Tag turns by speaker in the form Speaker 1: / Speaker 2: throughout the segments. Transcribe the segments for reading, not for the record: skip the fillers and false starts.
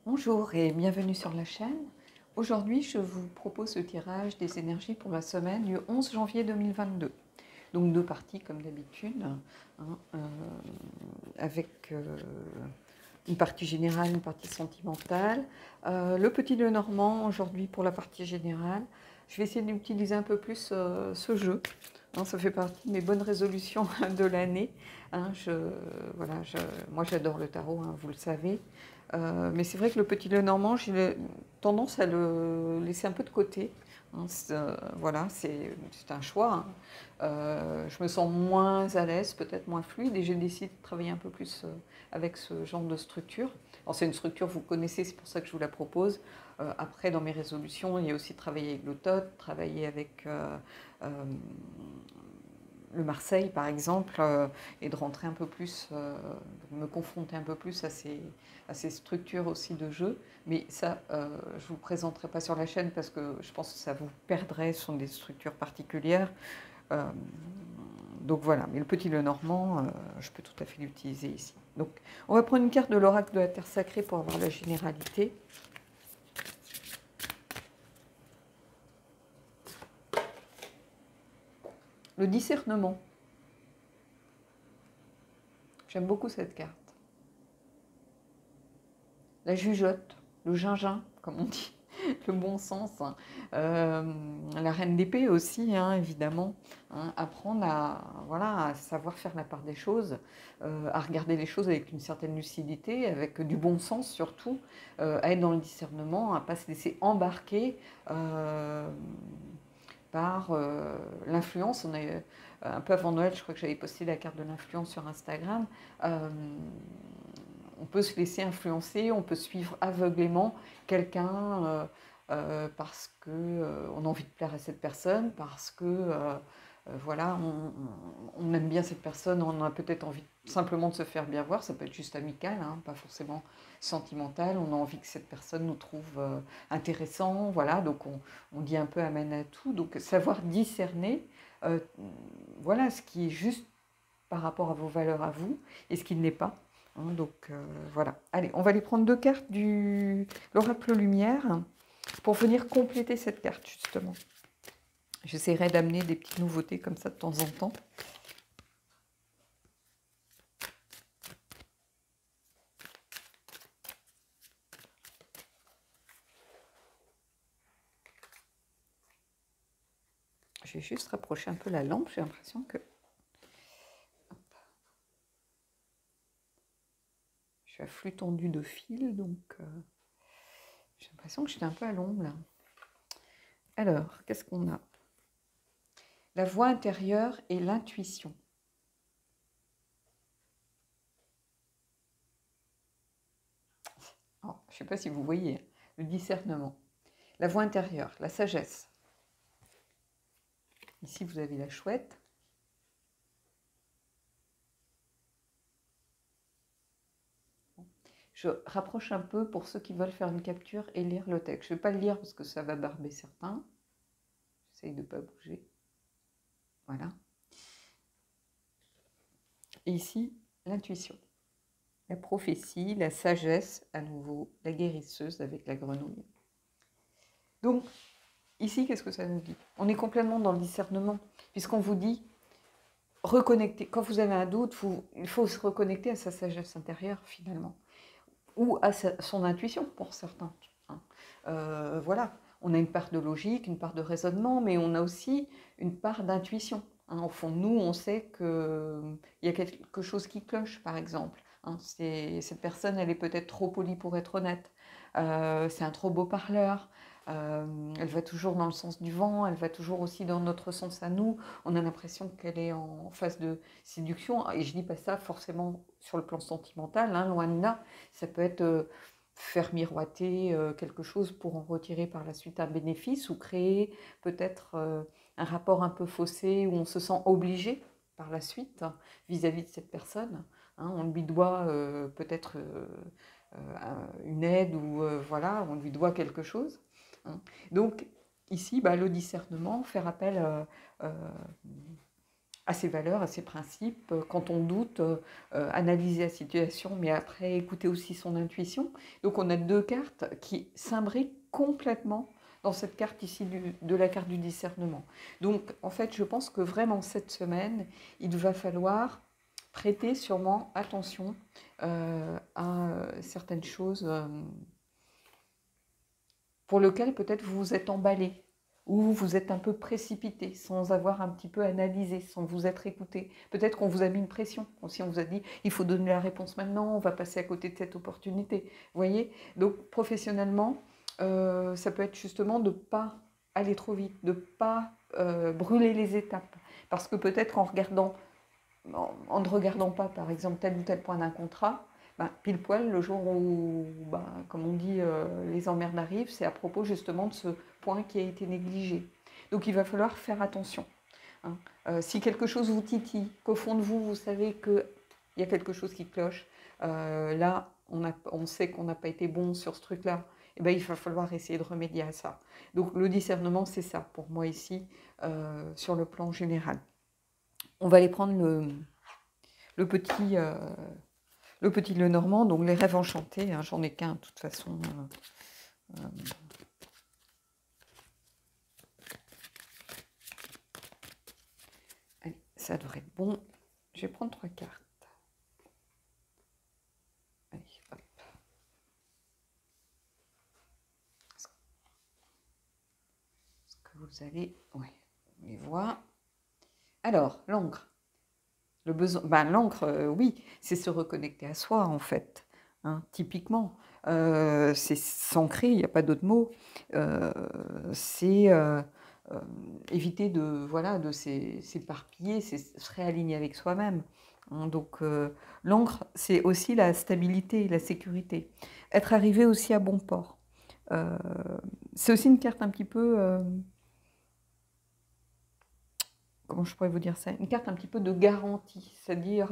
Speaker 1: Bonjour et bienvenue sur la chaîne. Aujourd'hui, je vous propose le tirage des énergies pour la semaine du 11 janvier 2022. Donc deux parties comme d'habitude, hein, avec une partie générale, une partie sentimentale. Le petit Lenormand aujourd'hui pour la partie générale. Je vais essayer d'utiliser un peu plus ce jeu. Hein, ça fait partie de mes bonnes résolutions de l'année. Hein, moi j'adore le tarot, hein, vous le savez. Mais c'est vrai que le petit Lenormand, j'ai tendance à le laisser un peu de côté. Hein, voilà, c'est un choix. Hein. Je me sens moins à l'aise, peut-être moins fluide, et j'ai décidé de travailler un peu plus avec ce genre de structure. Alors c'est une structure que vous connaissez, c'est pour ça que je vous la propose. Après, dans mes résolutions, il y a aussi travailler avec le TOT, travailler avec le Marseille, par exemple, et de rentrer un peu plus, de me confronter un peu plus à ces structures aussi de jeu. Mais ça, je ne vous le présenterai pas sur la chaîne parce que je pense que ça vous perdrait. Ce sont des structures particulières. Donc voilà, mais le petit Lenormand, je peux tout à fait l'utiliser ici. Donc on va prendre une carte de l'oracle de la Terre Sacrée pour avoir la généralité. Le discernement. J'aime beaucoup cette carte. La jugeote, le gingin, comme on dit, le bon sens. Hein. La reine d'épée aussi, hein, évidemment. Hein, apprendre à savoir faire la part des choses, à regarder les choses avec une certaine lucidité, avec du bon sens surtout, à être dans le discernement, à ne pas se laisser embarquer par l'influence. On est un peu avant Noël, je crois que j'avais posté la carte de l'influence sur Instagram. On peut se laisser influencer, on peut suivre aveuglément quelqu'un parce qu'on a envie de plaire à cette personne, parce que voilà, on aime bien cette personne, on a peut-être envie simplement de se faire bien voir, ça peut être juste amical, hein, pas forcément sentimental, on a envie que cette personne nous trouve intéressant, voilà, donc on dit un peu amen à tout, donc savoir discerner, voilà, ce qui est juste par rapport à vos valeurs à vous et ce qui ne l'est pas. Hein, donc voilà. Allez, on va aller prendre deux cartes de l'oracle lumière pour venir compléter cette carte justement. J'essaierai d'amener des petites nouveautés comme ça de temps en temps. Je vais juste rapprocher un peu la lampe, j'ai l'impression que... Je suis à flux tendu de fil, donc j'ai l'impression que j'étais un peu à l'ombre là. Alors, qu'est-ce qu'on a? La voix intérieure et l'intuition. Oh, je ne sais pas si vous voyez, le discernement. La voix intérieure, la sagesse. Ici, vous avez la chouette. Je rapproche un peu pour ceux qui veulent faire une capture et lire le texte. Je ne vais pas le lire parce que ça va barber certains. J'essaye de ne pas bouger. Voilà. Et ici, l'intuition. La prophétie, la sagesse, à nouveau, la guérisseuse avec la grenouille. Donc, ici, qu'est-ce que ça nous dit? On est complètement dans le discernement, puisqu'on vous dit, reconnecter. Quand vous avez un doute, il faut se reconnecter à sa sagesse intérieure, finalement. Ou à son intuition, pour certains. Hein. Voilà. On a une part de logique, une part de raisonnement, mais on a aussi une part d'intuition. Hein. Au fond de nous, on sait qu'il y a quelque chose qui cloche, par exemple. Hein. Cette personne, elle est peut-être trop polie pour être honnête. C'est un trop beau parleur. Elle va toujours dans le sens du vent, elle va toujours aussi dans notre sens à nous. On a l'impression qu'elle est en phase de séduction. Et je ne dis pas ça forcément sur le plan sentimental, hein, loin de là. Ça peut être faire miroiter quelque chose pour en retirer par la suite un bénéfice ou créer peut-être un rapport un peu faussé où on se sent obligé par la suite vis-à-vis de cette personne. Hein, on lui doit peut-être une aide ou voilà, on lui doit quelque chose. Hein. Donc ici, le discernement, faire appel à ses valeurs, à ses principes. Quand on doute, analyser la situation, mais après écouter aussi son intuition. Donc on a deux cartes qui s'imbriquent complètement dans cette carte ici de la carte du discernement. Donc en fait, je pense que vraiment cette semaine, il va falloir prêter sûrement attention à certaines choses pour lesquelles peut-être vous vous êtes emballé ou vous êtes un peu précipité sans avoir un petit peu analysé, sans vous être écouté. Peut-être qu'on vous a mis une pression, aussi on vous a dit il faut donner la réponse maintenant, on va passer à côté de cette opportunité. Vous voyez? Donc professionnellement, ça peut être justement de ne pas aller trop vite, de ne pas brûler les étapes. Parce que peut-être qu'en regardant, en ne regardant pas par exemple tel ou tel point d'un contrat, ben, pile poil, le jour où, ben, comme on dit, les emmerdes arrivent, c'est à propos justement de ce point qui a été négligé. Donc il va falloir faire attention. Hein. Si quelque chose vous titille, qu'au fond de vous, vous savez qu'il y a quelque chose qui cloche, là, on sait qu'on n'a pas été bon sur ce truc-là, eh ben, il va falloir essayer de remédier à ça. Donc le discernement, c'est ça pour moi ici, sur le plan général. On va aller prendre le petit Lenormand, donc les rêves enchantés, hein, j'en ai qu'un de toute façon. Allez, ça devrait être bon. Je vais prendre 3 cartes. Allez, hop. Est-ce que vous allez... Ouais, on les voit. Alors, l'encre. Le besoin, ben, l'encre, oui, c'est se reconnecter à soi, en fait, hein, typiquement. C'est s'ancrer, il n'y a pas d'autre mot. C'est éviter de, voilà, de s'éparpiller, se réaligner avec soi-même. Hein, donc, l'encre, c'est aussi la stabilité, la sécurité. Être arrivé aussi à bon port. C'est aussi une carte un petit peu... comment je pourrais vous dire ça? Une carte un petit peu de garantie, c'est-à-dire,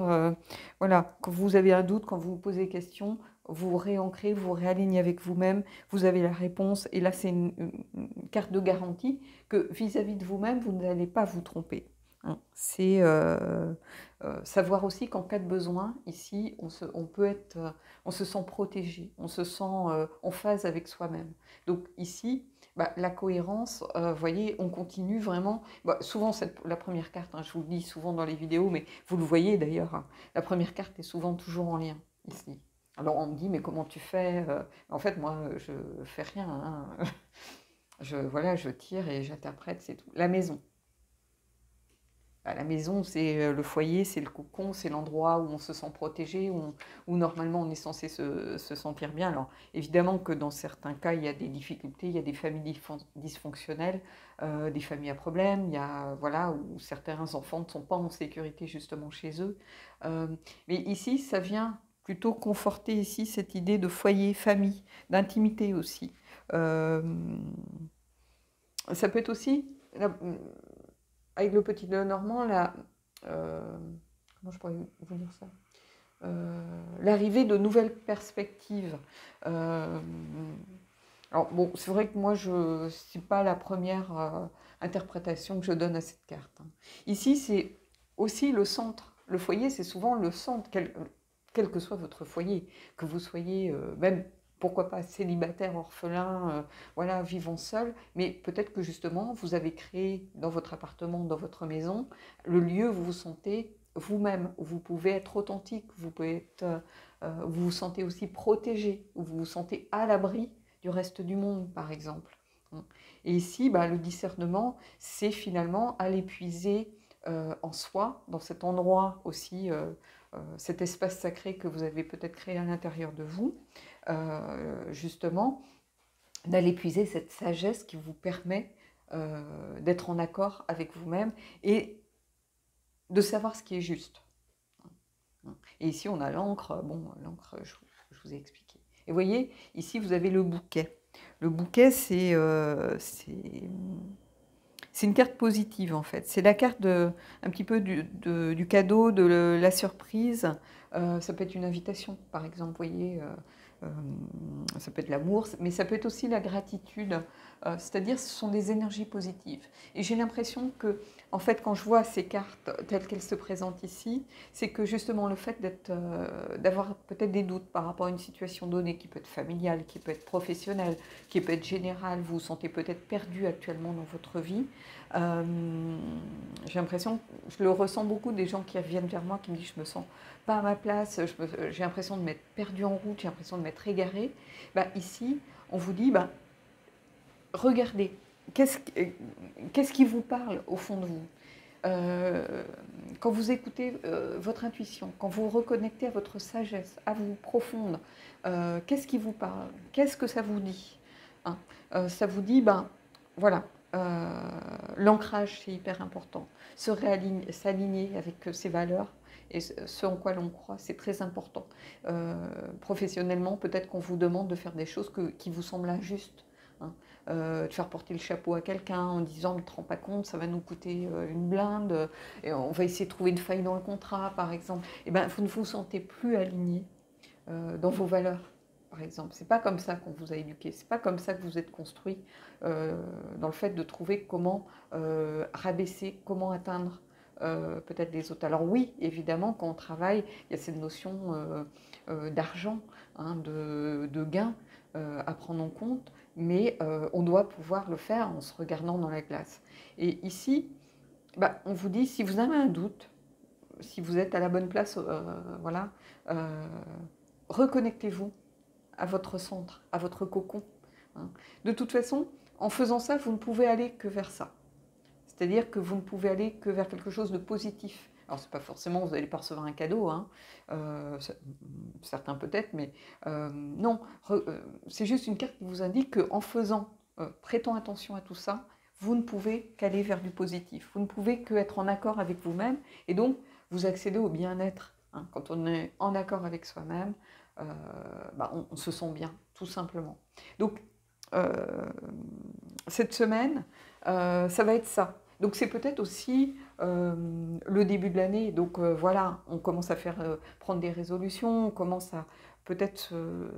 Speaker 1: voilà, quand vous avez un doute, quand vous vous posez des questions, vous vous réancrez, vous vous réalignez avec vous-même, vous avez la réponse, et là c'est une carte de garantie que vis-à-vis de vous-même, vous n'allez pas vous tromper. Hein. C'est savoir aussi qu'en cas de besoin, ici, on peut être, on se sent protégé, on se sent en phase avec soi-même. Donc ici, bah, la cohérence, vous voyez, on continue vraiment. Bah, souvent, la première carte, hein, je vous le dis souvent dans les vidéos, mais vous le voyez d'ailleurs, hein, la première carte est souvent toujours en lien ici. Alors on me dit, mais comment tu fais? En fait, moi, je fais rien. Hein. Voilà, je tire et j'interprète, c'est tout. La maison. La maison, c'est le foyer, c'est le cocon, c'est l'endroit où on se sent protégé, où normalement on est censé se sentir bien. Alors évidemment que dans certains cas, il y a des difficultés, il y a des familles dysfonctionnelles, des familles à problème, il y a, voilà, où certains enfants ne sont pas en sécurité justement chez eux. Mais ici, ça vient plutôt conforter ici cette idée de foyer, famille, d'intimité aussi. Ça peut être aussi... avec le petit Lenormand, là, comment je pourrais vous dire ça? L'arrivée de nouvelles perspectives. Alors bon, c'est vrai que moi, ce n'est pas la première interprétation que je donne à cette carte. Hein. Ici, c'est aussi le centre. Le foyer, c'est souvent le centre, quel que soit votre foyer, que vous soyez même... Pourquoi pas célibataire, orphelin, voilà, vivant seul, mais peut-être que justement, vous avez créé dans votre appartement, dans votre maison, le lieu où vous vous sentez vous-même, où vous pouvez être authentique, vous vous sentez aussi protégé, où vous vous sentez à l'abri du reste du monde, par exemple. Et ici, bah, le discernement, c'est finalement aller puiser en soi, dans cet endroit aussi, cet espace sacré que vous avez peut-être créé à l'intérieur de vous, justement, d'aller puiser cette sagesse qui vous permet d'être en accord avec vous-même et de savoir ce qui est juste. Et ici, on a l'encre. Bon, l'encre, je vous ai expliqué. Et vous voyez, ici, vous avez le bouquet. Le bouquet, c'est une carte positive, en fait. C'est la carte un petit peu du cadeau, de la surprise. Ça peut être une invitation, par exemple, vous voyez. ça peut être l'amour, mais ça peut être aussi la gratitude, c'est-à-dire ce sont des énergies positives. Et j'ai l'impression que, en fait, quand je vois ces cartes telles qu'elles se présentent ici, c'est que justement le fait d'avoir peut-être des doutes par rapport à une situation donnée, qui peut être familiale, qui peut être professionnelle, qui peut être générale, vous vous sentez peut-être perdu actuellement dans votre vie, j'ai l'impression, je le ressens beaucoup, des gens qui reviennent vers moi, qui me disent je me sens pas à ma place, j'ai l'impression de m'être perdu en route, j'ai l'impression de m'être égaré. Bah, ici, on vous dit, bah, regardez, qu'est-ce qui vous parle au fond de vous quand vous écoutez votre intuition, quand vous reconnectez à votre sagesse, à vous profonde, qu'est-ce qui vous parle? Qu'est-ce que ça vous dit, hein? Ça vous dit, ben voilà, l'ancrage c'est hyper important. S'aligner avec ses valeurs et ce en quoi l'on croit, c'est très important. Professionnellement, peut-être qu'on vous demande de faire des choses qui vous semblent injustes, hein. De faire porter le chapeau à quelqu'un en disant « ne te rends pas compte, ça va nous coûter une blinde, et on va essayer de trouver une faille dans le contrat, par exemple ». Et ben, vous ne vous sentez plus aligné dans vos valeurs, par exemple. C'est pas comme ça qu'on vous a éduqué, c'est pas comme ça que vous êtes construit dans le fait de trouver comment rabaisser, comment atteindre peut-être les autres. Alors oui, évidemment, quand on travaille, il y a cette notion d'argent, hein, de gain à prendre en compte, mais on doit pouvoir le faire en se regardant dans la glace. Et ici, bah, on vous dit, si vous avez un doute, si vous êtes à la bonne place, voilà, reconnectez-vous à votre centre, à votre cocon, hein. De toute façon, en faisant ça, vous ne pouvez aller que vers ça. C'est-à-dire que vous ne pouvez aller que vers quelque chose de positif. Alors, c'est pas forcément, vous n'allez pas recevoir un cadeau, hein, certains peut-être, mais non, c'est juste une carte qui vous indique qu'en faisant, prêtant attention à tout ça, vous ne pouvez qu'aller vers du positif. Vous ne pouvez qu'être en accord avec vous-même, et donc vous accédez au bien-être, hein. Quand on est en accord avec soi-même, bah, on se sent bien, tout simplement. Donc, cette semaine, ça va être ça. Donc c'est peut-être aussi le début de l'année. Donc voilà, on commence à prendre des résolutions, on commence à peut-être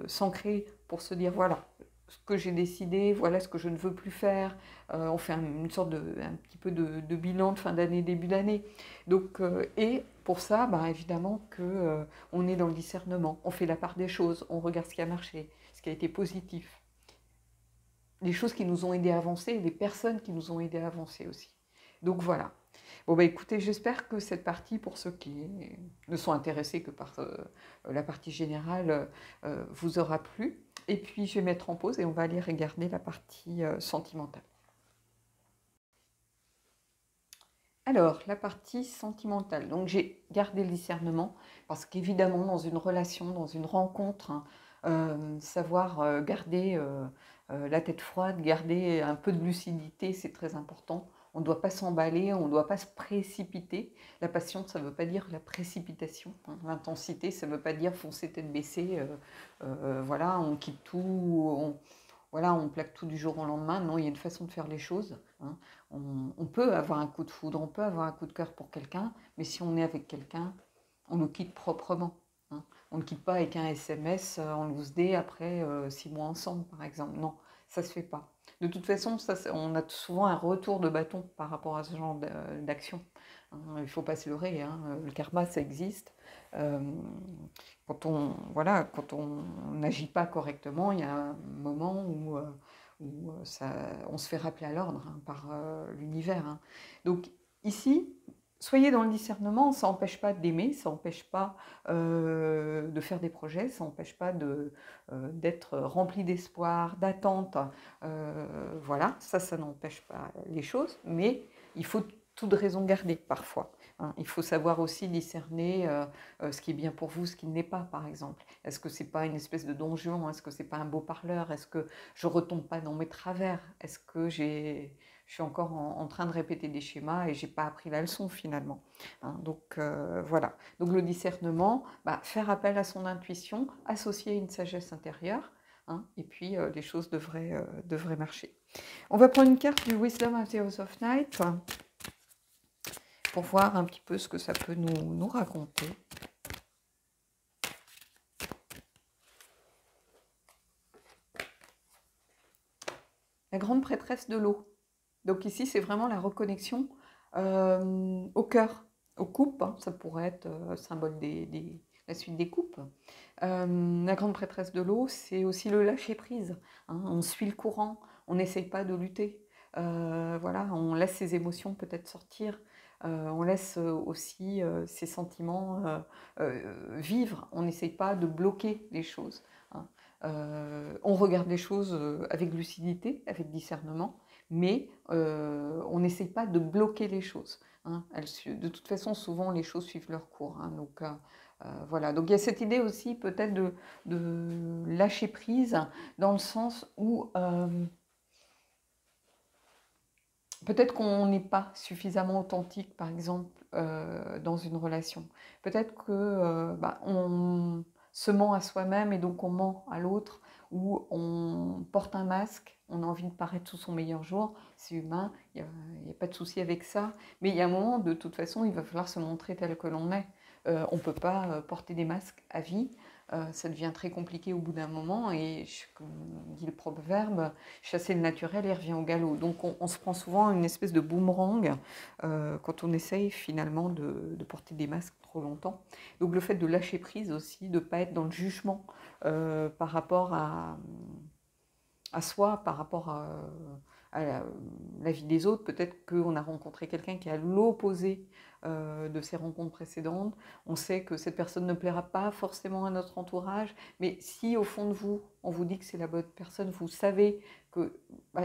Speaker 1: s'ancrer pour se dire voilà ce que j'ai décidé, voilà ce que je ne veux plus faire. On fait une sorte un petit peu de bilan de fin d'année, début d'année. Donc et pour ça, bah, évidemment que on est dans le discernement. On fait la part des choses, on regarde ce qui a marché, ce qui a été positif, les choses qui nous ont aidés à avancer et les personnes qui nous ont aidés à avancer aussi. Donc voilà. Bon bah écoutez, j'espère que cette partie, pour ceux qui ne sont intéressés que par la partie générale, vous aura plu. Et puis je vais mettre en pause et on va aller regarder la partie sentimentale. Alors, la partie sentimentale. Donc j'ai gardé le discernement parce qu'évidemment, dans une relation, dans une rencontre, hein, savoir garder la tête froide, garder un peu de lucidité, c'est très important. On ne doit pas s'emballer, on ne doit pas se précipiter. La passion, ça ne veut pas dire la précipitation, hein. L'intensité, ça ne veut pas dire foncer tête baissée. Voilà, on quitte tout, voilà, on plaque tout du jour au lendemain. Non, il y a une façon de faire les choses, hein. On peut avoir un coup de foudre, on peut avoir un coup de cœur pour quelqu'un, mais si on est avec quelqu'un, on le quitte proprement, hein. On ne quitte pas avec un SMS en loose day après 6 mois ensemble, par exemple. Non, ça ne se fait pas. De toute façon, on a souvent un retour de bâton par rapport à ce genre d'action, hein. Il ne faut pas se leurrer, hein. Le karma, ça existe. Quand on n'agit pas correctement, il y a un moment où on se fait rappeler à l'ordre, hein, par l'univers, hein. Donc ici, soyez dans le discernement, ça n'empêche pas d'aimer, ça n'empêche pas de faire des projets, ça n'empêche pas d'être rempli d'espoir, d'attente. Voilà, ça n'empêche pas les choses, mais il faut toute raison garder parfois, hein. Il faut savoir aussi discerner ce qui est bien pour vous, ce qui ne l'est pas, par exemple. Est-ce que c'est pas une espèce de donjon? Est-ce que c'est pas un beau parleur? Est-ce que je retombe pas dans mes travers? Est-ce que je suis encore en train de répéter des schémas et j'ai pas appris la leçon finalement, hein. Donc voilà. Donc le discernement, bah, faire appel à son intuition, associer une sagesse intérieure, hein, et puis les choses devraient marcher. On va prendre une carte du Wisdom of the House of Night pour voir un petit peu ce que ça peut nous raconter. la grande prêtresse de l'eau. Donc ici, c'est vraiment la reconnexion au cœur, aux coupes, hein, ça pourrait être symbole la suite des coupes. La grande prêtresse de l'eau, c'est aussi le lâcher-prise. Hein, on suit le courant, on n'essaye pas de lutter. Voilà, on laisse ses émotions peut-être sortir, on laisse aussi ses sentiments vivre, on n'essaye pas de bloquer les choses. Hein. On regarde les choses avec lucidité, avec discernement, mais on n'essaye pas de bloquer les choses. Hein. De toute façon, souvent, les choses suivent leur cours. Hein. Donc, voilà. Donc, il y a cette idée aussi peut-être de lâcher prise, dans le sens où peut-être qu'on n'est pas suffisamment authentique, par exemple, dans une relation. Peut-être que on se ment à soi-même et donc on ment à l'autre, ou on porte un masque, on a envie de paraître sous son meilleur jour, c'est humain, il n'y a pas de souci avec ça. Mais il y a un moment, de toute façon, il va falloir se montrer tel que l'on est. On ne peut pas porter des masques à vie. Ça devient très compliqué au bout d'un moment, et comme dit le proverbe, chasser le naturel et revient au galop. Donc on se prend souvent une espèce de boomerang quand on essaye finalement de porter des masques trop longtemps. Donc le fait de lâcher prise aussi, de ne pas être dans le jugement par rapport à soi, par rapport à la vie des autres. Peut-être qu'on a rencontré quelqu'un qui est à l'opposé de ses rencontres précédentes. On sait que cette personne ne plaira pas forcément à notre entourage, mais si au fond de vous, on vous dit que c'est la bonne personne, vous savez que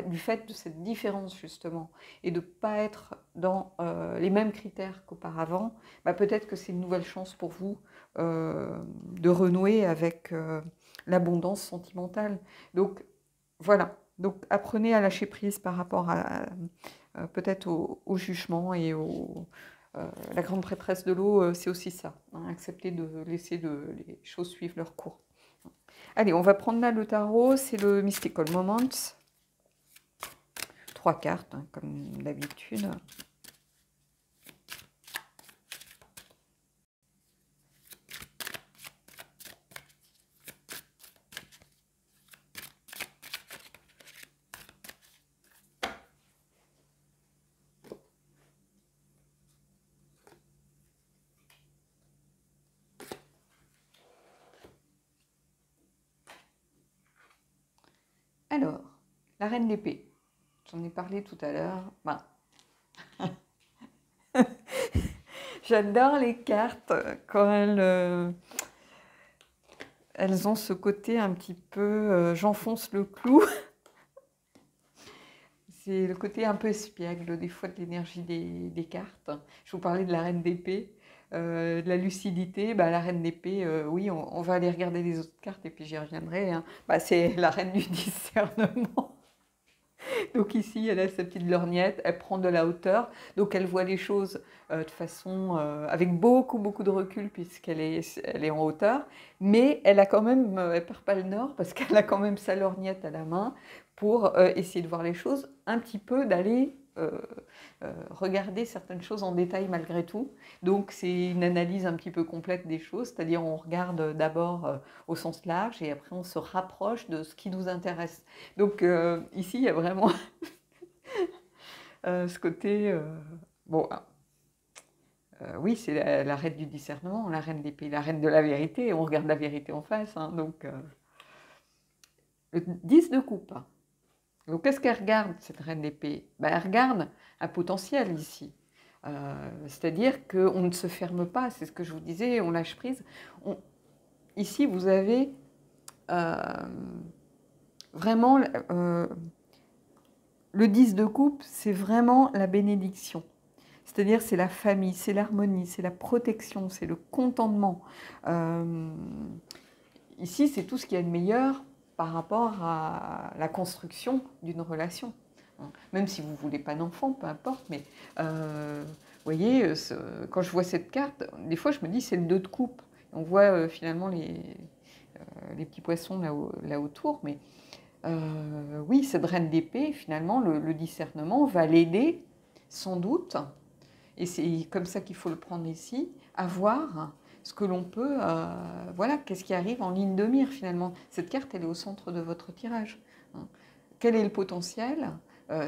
Speaker 1: du fait de cette différence justement, et de ne pas être dans les mêmes critères qu'auparavant, peut-être que c'est une nouvelle chance pour vous de renouer avec l'abondance sentimentale. Donc voilà, donc apprenez à lâcher prise par rapport à peut-être au jugement et la grande prêtresse de l'eau, c'est aussi ça, hein, accepter de laisser les choses suivre leur cours. Allez, on va prendre là le tarot, c'est le Mystical Moments. 3 cartes, hein, comme d'habitude. Alors, la reine d'épée. J'en ai parlé tout à l'heure. J'adore les cartes quand elles ont ce côté un petit peu j'enfonce le clou. C'est le côté un peu espiègle des fois de l'énergie des cartes. Je vous parlais de la reine d'épée, de la lucidité. La reine d'épée, oui, on va aller regarder les autres cartes et puis j'y reviendrai. Hein. C'est la reine du discernement. Donc ici, elle a sa petite lorgnette, elle prend de la hauteur, donc elle voit les choses de façon avec beaucoup de recul puisqu'elle est en hauteur, mais elle a quand même, elle perd pas le nord parce qu'elle a quand même sa lorgnette à la main pour essayer de voir les choses, un petit peu d'aller regarder certaines choses en détail malgré tout. Donc c'est une analyse un petit peu complète des choses, c'est-à-dire on regarde d'abord au sens large et après on se rapproche de ce qui nous intéresse. Donc ici il y a vraiment ce côté... oui, c'est la reine du discernement, la reine d'épée, la reine de la vérité, on regarde la vérité en face. Hein, donc le 10 de coupe. Donc, qu'est-ce qu'elle regarde, cette reine d'épée? Elle regarde un potentiel ici. C'est-à-dire qu'on ne se ferme pas, c'est ce que je vous disais, on lâche prise. Ici, vous avez vraiment... le 10 de coupe, c'est vraiment la bénédiction. C'est-à-dire, c'est la famille, c'est l'harmonie, c'est la protection, c'est le contentement. Ici, c'est tout ce qu'il y a de meilleur par rapport à la construction d'une relation. Même si vous ne voulez pas d'enfant, peu importe, mais vous voyez, quand je vois cette carte, des fois je me dis c'est le 2 de coupe. On voit finalement les petits poissons là autour, mais oui, cette reine d'épée, finalement, le discernement va l'aider, sans doute, et c'est comme ça qu'il faut le prendre ici, à voir ce que l'on peut, voilà, qu'est-ce qui arrive en ligne de mire finalement. Cette carte, elle est au centre de votre tirage. Hein. quel est le potentiel?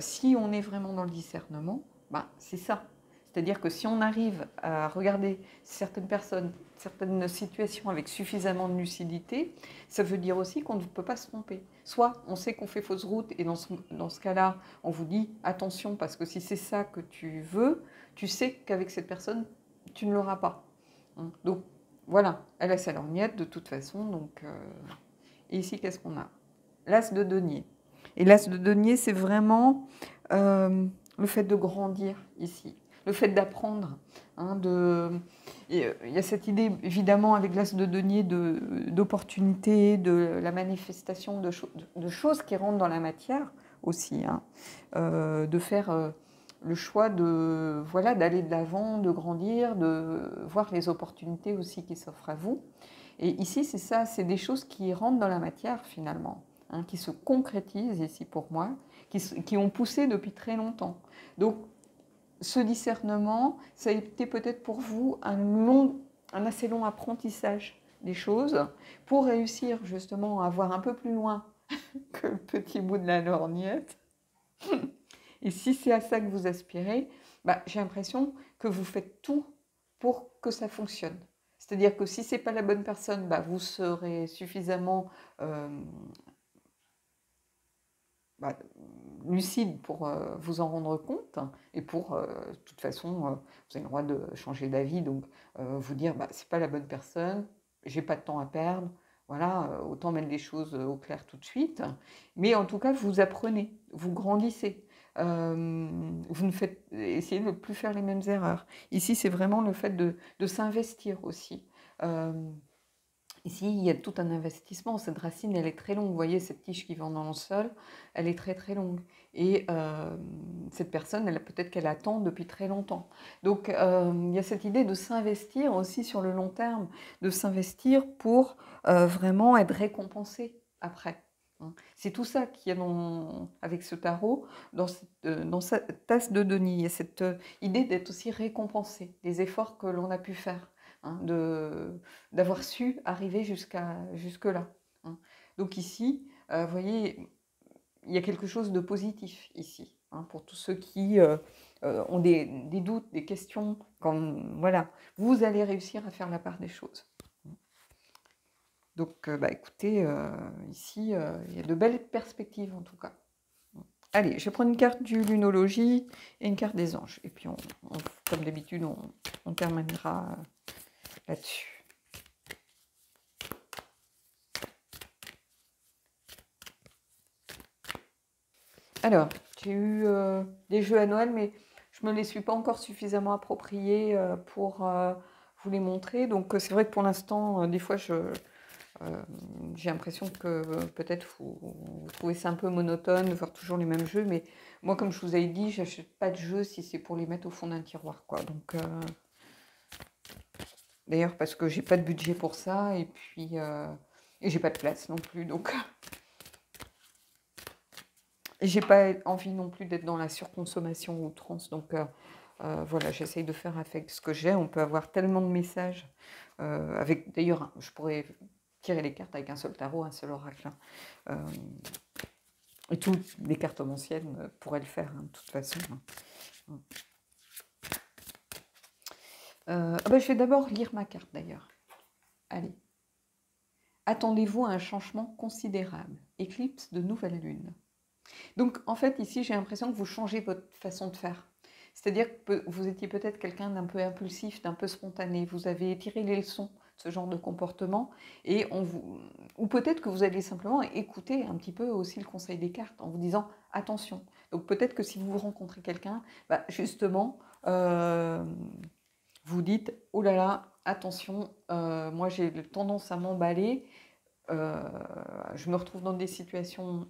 Speaker 1: Si on est vraiment dans le discernement, ben, c'est ça. C'est-à-dire que si on arrive à regarder certaines personnes, certaines situations avec suffisamment de lucidité, ça veut dire aussi qu'on ne peut pas se tromper. Soit on sait qu'on fait fausse route et dans ce cas-là, on vous dit attention parce que si c'est ça que tu veux, tu sais qu'avec cette personne, tu ne l'auras pas. Donc voilà, elle a sa lorgnette de toute façon. Donc, et ici, qu'est-ce qu'on a? L'as de denier. Et l'as de denier, c'est vraiment le fait de grandir ici, le fait d'apprendre. Il y a cette idée, évidemment, avec l'as de denier, d'opportunité, de la manifestation de choses qui rentrent dans la matière aussi. De faire le choix d'aller de l'avant, de grandir, de voir les opportunités aussi qui s'offrent à vous. Et ici, c'est ça, c'est des choses qui rentrent dans la matière finalement, qui se concrétisent ici pour moi, qui ont poussé depuis très longtemps. Donc, ce discernement, ça a été peut-être pour vous un assez long apprentissage des choses pour réussir justement à voir un peu plus loin que le petit bout de la lorgnette. Et si c'est à ça que vous aspirez, j'ai l'impression que vous faites tout pour que ça fonctionne. C'est-à-dire que si ce n'est pas la bonne personne, vous serez suffisamment lucide pour vous en rendre compte. Et pour, de toute façon, vous avez le droit de changer d'avis. Donc, vous dire, ce n'est pas la bonne personne, j'ai pas de temps à perdre. Voilà, autant mettre les choses au clair tout de suite. Mais en tout cas, vous apprenez, vous grandissez. Vous ne faites, essayez de ne plus faire les mêmes erreurs. Ici, c'est vraiment le fait de s'investir aussi. Ici, il y a tout un investissement. Cette racine, elle est très longue. Vous voyez, cette tige qui va dans le sol, elle est très très longue. Et cette personne, peut-être qu'elle attend depuis très longtemps. Donc, il y a cette idée de s'investir aussi sur le long terme, de s'investir pour vraiment être récompensé après. C'est tout ça qu'il y a avec ce tarot, dans cette tasse de denier. Il y a cette idée d'être aussi récompensé des efforts que l'on a pu faire. D'avoir su arriver jusque-là. Donc ici, vous voyez, il y a quelque chose de positif ici, pour tous ceux qui ont des doutes, des questions. Voilà, vous allez réussir à faire la part des choses. Donc, écoutez, ici, il y a de belles perspectives en tout cas. Allez, je vais prendre une carte du lunologie et une carte des anges. Et puis, comme d'habitude, on terminera là-dessus. Alors, j'ai eu des jeux à Noël, mais je ne me les suis pas encore suffisamment appropriés pour vous les montrer. Donc, c'est vrai que pour l'instant, des fois, j'ai l'impression que peut-être vous trouvez ça un peu monotone de voir toujours les mêmes jeux. Mais moi, comme je vous avais dit, j'achète pas de jeux si c'est pour les mettre au fond d'un tiroir, quoi. Donc, d'ailleurs, parce que j'ai pas de budget pour ça, et puis j'ai pas de place non plus. Donc, et j'ai pas envie non plus d'être dans la surconsommation ou outrance. Donc voilà, j'essaye de faire avec ce que j'ai. On peut avoir tellement de messages. D'ailleurs, je pourrais tirer les cartes avec un seul tarot, un seul oracle. Et toutes les cartes anciennes pourraient le faire, de toute façon. Je vais d'abord lire ma carte, d'ailleurs. Allez. Attendez-vous à un changement considérable. Éclipse de nouvelle lune. Donc, en fait, ici, j'ai l'impression que vous changez votre façon de faire. C'est-à-dire que vous étiez peut-être quelqu'un d'un peu impulsif, d'un peu spontané. Vous avez tiré les leçons de ce genre de comportement. Ou peut-être que vous allez simplement écouter un petit peu aussi le conseil des cartes en vous disant « attention ». Donc, peut-être que si vous rencontrez quelqu'un, justement, vous dites « oh là là, attention, moi j'ai tendance à m'emballer ». Je me retrouve dans des situations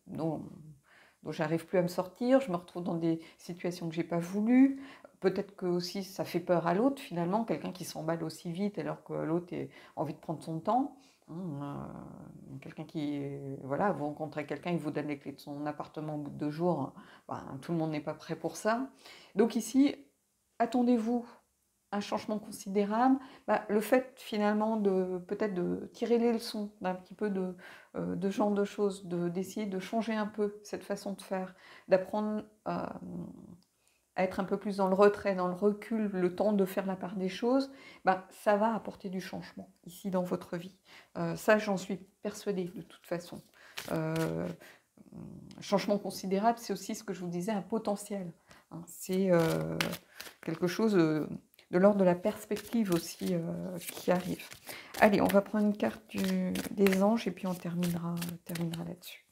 Speaker 1: dont j'arrive plus à me sortir, je me retrouve dans des situations que j'ai pas voulu. Peut-être que aussi ça fait peur à l'autre finalement, quelqu'un qui s'emballe aussi vite alors que l'autre a envie de prendre son temps. Quelqu'un voilà, vous rencontrez quelqu'un, il vous donne les clés de son appartement au bout de 2 jours, tout le monde n'est pas prêt pour ça. Donc ici, attendez-vous un changement considérable, le fait finalement de peut-être de tirer les leçons d'un petit peu de ce genre de choses, d'essayer de changer un peu cette façon de faire, d'apprendre à être un peu plus dans le retrait, dans le recul, le temps de faire la part des choses, ça va apporter du changement ici dans votre vie. Ça, j'en suis persuadée de toute façon. Changement considérable, c'est aussi ce que je vous disais, un potentiel. Hein. C'est quelque chose de l'ordre de la perspective aussi qui arrive. Allez, on va prendre une carte des anges et puis on terminera là-dessus.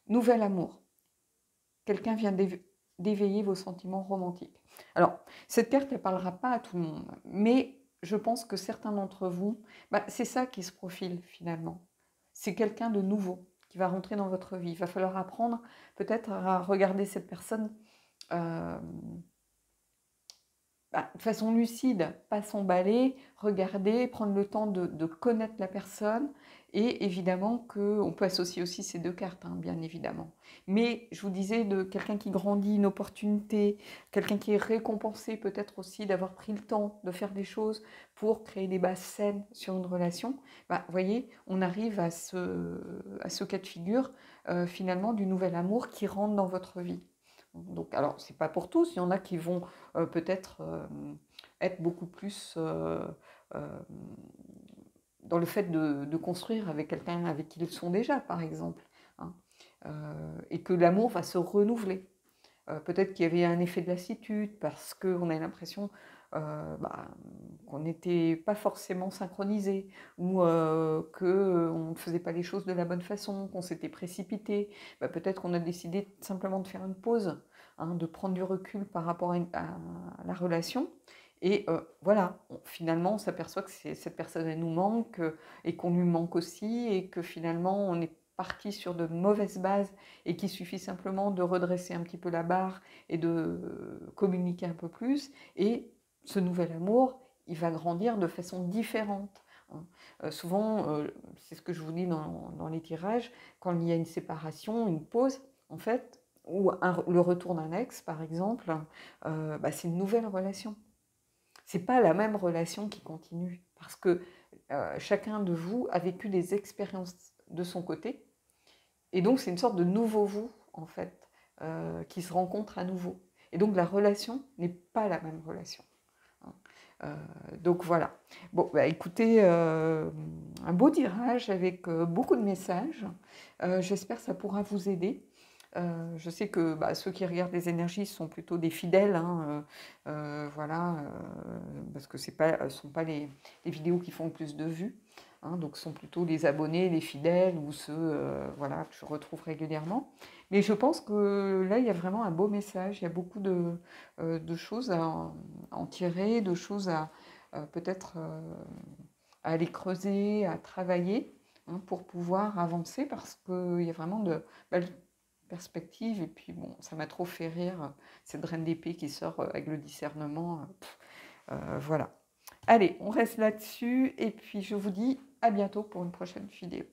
Speaker 1: Nouvel amour. Quelqu'un vient d'éveiller vos sentiments romantiques. Alors, cette carte, elle ne parlera pas à tout le monde, mais je pense que certains d'entre vous, c'est ça qui se profile finalement. C'est quelqu'un de nouveau qui va rentrer dans votre vie. Il va falloir apprendre peut-être à regarder cette personne de façon lucide, pas s'emballer, regarder, prendre le temps de connaître la personne. Et évidemment qu'on peut associer aussi ces deux cartes, hein, bien évidemment. Mais je vous disais, de quelqu'un qui grandit, une opportunité, quelqu'un qui est récompensé peut-être aussi d'avoir pris le temps de faire des choses pour créer des bases saines sur une relation. Vous voyez, on arrive à ce cas de figure, finalement, du nouvel amour qui rentre dans votre vie. Donc, alors, c'est pas pour tous, il y en a qui vont peut-être être beaucoup plus dans le fait de construire avec quelqu'un avec qui ils sont déjà, par exemple, hein, et que l'amour va se renouveler. Peut-être qu'il y avait un effet de lassitude parce qu'on a l'impression qu'on n'était pas forcément synchronisé ou qu'on ne faisait pas les choses de la bonne façon, qu'on s'était précipité. Peut-être qu'on a décidé simplement de faire une pause, hein, de prendre du recul par rapport à la relation. Et voilà, finalement, on s'aperçoit que cette personne, elle nous manque et qu'on lui manque aussi et que finalement, on est parti sur de mauvaises bases et qu'il suffit simplement de redresser un petit peu la barre et de communiquer un peu plus. Et ce nouvel amour, il va grandir de façon différente. Souvent, c'est ce que je vous dis dans les tirages, quand il y a une séparation, une pause, en fait, ou le retour d'un ex, par exemple, c'est une nouvelle relation. C'est pas la même relation qui continue, parce que chacun de vous a vécu des expériences de son côté, et donc c'est une sorte de nouveau vous, en fait, qui se rencontre à nouveau. Et donc la relation n'est pas la même relation. Donc voilà. Bon, écoutez, un beau tirage avec beaucoup de messages. J'espère que ça pourra vous aider. Je sais que ceux qui regardent les énergies sont plutôt des fidèles, hein, voilà, parce que ce ne sont pas les vidéos qui font le plus de vues, hein, donc ce sont plutôt les abonnés, les fidèles ou ceux voilà, que je retrouve régulièrement. Mais je pense que là, il y a vraiment un beau message, il y a beaucoup de choses à en tirer, de choses à peut-être à aller creuser, à travailler, hein, pour pouvoir avancer, parce qu'il y a vraiment de belles perspectives. Et puis bon, ça m'a trop fait rire, cette reine d'épée qui sort avec le discernement. Voilà. Allez, on reste là-dessus et puis je vous dis à bientôt pour une prochaine vidéo.